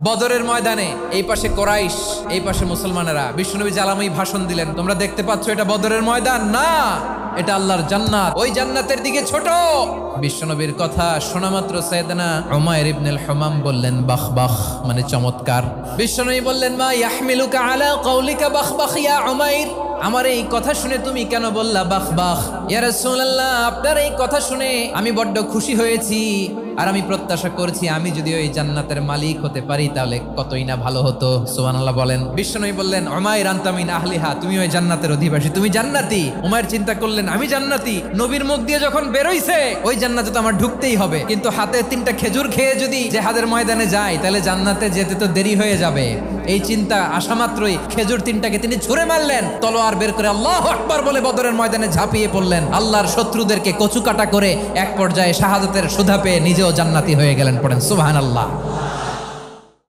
বদরের ময়দানে এই পাশে কোরাইশ, এই পাশে মুসলমানেরা। বিশ্বনবী জালাময়ী ভাষণ দিলেন, তোমরা দেখতে পাচ্ছ এটা বদরের ময়দান না, এটা আল্লাহর জান্নাত, ওই জান্নাতের দিকে ছোট। বিশ্বনবীর কথা শোনা মাত্র সাইয়েদনা উমাইর ইবনুল হুমাম বললেন বাখ বাখ, মানে চমৎকার। বিশ্বনবী বললেন মা ইয়াহমিলুকা আলা কওলিকা বাখ বাখ ইয়া উমাইর, আমার এই কথা শুনে তুমি কেন বললা বাখ বাখ? ইয়া রাসূলুল্লাহ, আপনার এই কথা শুনে আমি বড্ড খুশি হয়েছি, আর আমি প্রত্যাশা করছি আমি যদি ওই জান্নাতের মালিক হতে পারি তাহলে কতই না ভালো হতো। সুবহানাল্লাহ বলেন। বিশ্বনবী বললেন উমাইর আনতা মিন আহলিহা, তুমি ওই জান্নাতের অধিবাসী, তুমি জান্নাতি। উমাইর চিন্তা করলেন আমি জান্নাতি, নবীর মুখ দিয়ে যখন বেরোইছে ওই জান্নাতে তো আমার ঢুকতেই হবে, কিন্তু হাতে 3টা খেজুর খেয়ে যদি জেহাদের ময়দানে যাই তাহলে জান্নাতে যেতে তো দেরি হয়ে যাবে। এই চিন্তা আসা মাত্রই খেজুর 3টাকে তিনি ছুঁড়ে মারলেন, তলোয়ার বের করে আল্লাহু আকবার বলে বদরের ময়দানে ঝাঁপিয়ে পড়লেন। আল্লাহর শত্রুদেরকে কচুকাটা করে এক পর্যায়ে শাহাদাতের সুধা পেয়ে নিজেও জান্নাতি হয়ে গেলেন। পড়েন সুবহানাল্লাহ।